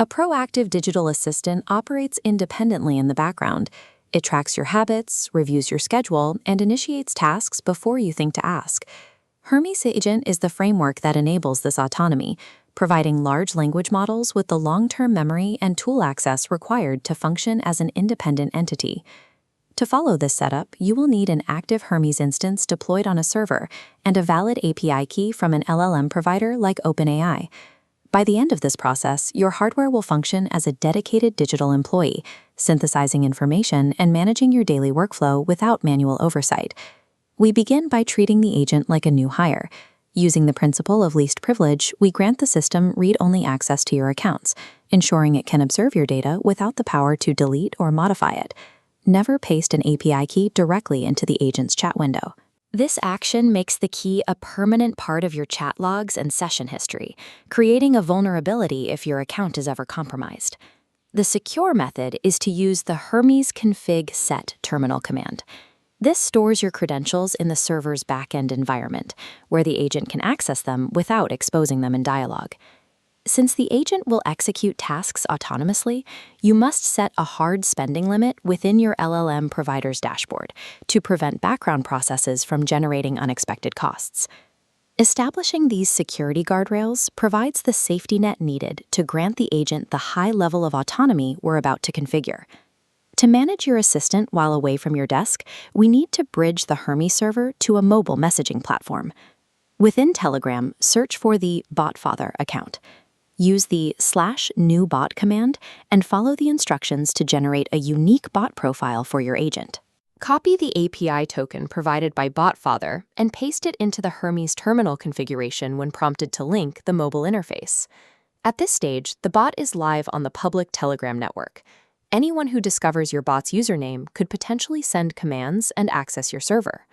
A proactive digital assistant operates independently in the background. It tracks your habits, reviews your schedule, and initiates tasks before you think to ask. HermesAgent is the framework that enables this autonomy, providing large language models with the long-term memory and tool access required to function as an independent entity. To follow this setup, you will need an active Hermes instance deployed on a server and a valid API key from an LLM provider like OpenAI. By the end of this process, your hardware will function as a dedicated digital employee, synthesizing information and managing your daily workflow without manual oversight. We begin by treating the agent like a new hire. Using the principle of least privilege, we grant the system read-only access to your accounts, ensuring it can observe your data without the power to delete or modify it. Never paste an API key directly into the agent's chat window. This action makes the key a permanent part of your chat logs and session history, creating a vulnerability if your account is ever compromised. The secure method is to use the Hermes config set terminal command. This stores your credentials in the server's backend environment, where the agent can access them without exposing them in dialog. Since the agent will execute tasks autonomously, you must set a hard spending limit within your LLM provider's dashboard to prevent background processes from generating unexpected costs. Establishing these security guardrails provides the safety net needed to grant the agent the high level of autonomy we're about to configure. To manage your assistant while away from your desk, we need to bridge the Hermes server to a mobile messaging platform. Within Telegram, search for the BotFather account. Use the /new_bot command and follow the instructions to generate a unique bot profile for your agent. Copy the API token provided by BotFather and paste it into the Hermes terminal configuration when prompted to link the mobile interface. At this stage, the bot is live on the public Telegram network. Anyone who discovers your bot's username could potentially send commands and access your server.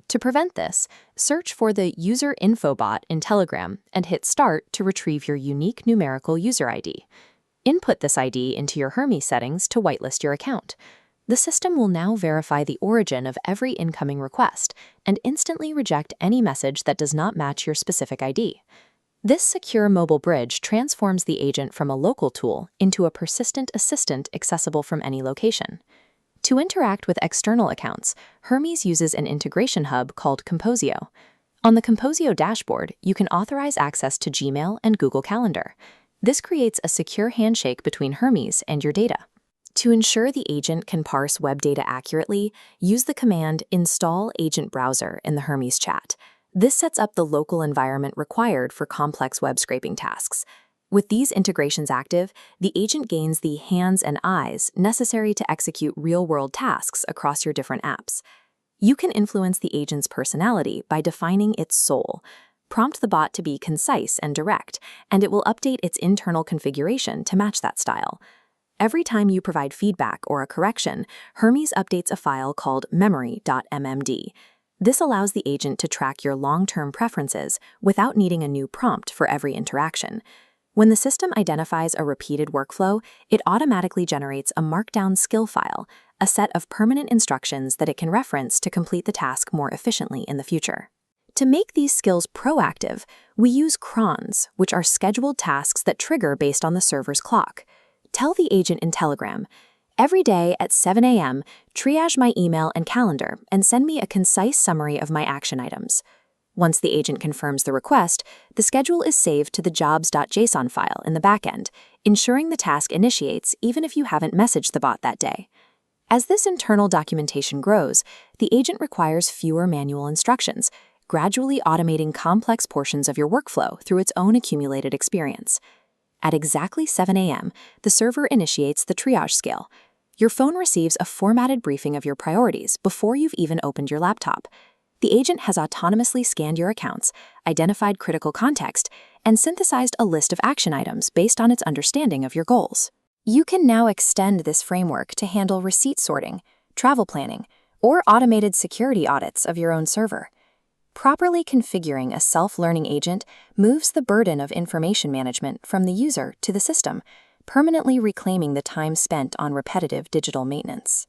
To prevent this, search for the user info bot in Telegram and hit Start to retrieve your unique numerical user ID. Input this ID into your Hermes settings to whitelist your account. The system will now verify the origin of every incoming request and instantly reject any message that does not match your specific ID. This secure mobile bridge transforms the agent from a local tool into a persistent assistant accessible from any location. To interact with external accounts, Hermes uses an integration hub called Composio. On the Composio dashboard, you can authorize access to Gmail and Google Calendar. This creates a secure handshake between Hermes and your data. To ensure the agent can parse web data accurately, use the command install agent browser in the Hermes chat. This sets up the local environment required for complex web scraping tasks. With these integrations active, the agent gains the hands and eyes necessary to execute real-world tasks across your different apps. You can influence the agent's personality by defining its soul. Prompt the bot to be concise and direct, and it will update its internal configuration to match that style. Every time you provide feedback or a correction, Hermes updates a file called memory.mmd. This allows the agent to track your long-term preferences without needing a new prompt for every interaction. When the system identifies a repeated workflow, it automatically generates a markdown skill file, a set of permanent instructions that it can reference to complete the task more efficiently in the future. To make these skills proactive, we use crons, which are scheduled tasks that trigger based on the server's clock. Tell the agent in Telegram, every day at 7 a.m., triage my email and calendar and send me a concise summary of my action items. Once the agent confirms the request, the schedule is saved to the jobs.json file in the backend, ensuring the task initiates even if you haven't messaged the bot that day. As this internal documentation grows, the agent requires fewer manual instructions, gradually automating complex portions of your workflow through its own accumulated experience. At exactly 7 a.m., the server initiates the triage scale. Your phone receives a formatted briefing of your priorities before you've even opened your laptop. The agent has autonomously scanned your accounts, identified critical context, and synthesized a list of action items based on its understanding of your goals. You can now extend this framework to handle receipt sorting, travel planning, or automated security audits of your own server. Properly configuring a self-learning agent moves the burden of information management from the user to the system, permanently reclaiming the time spent on repetitive digital maintenance.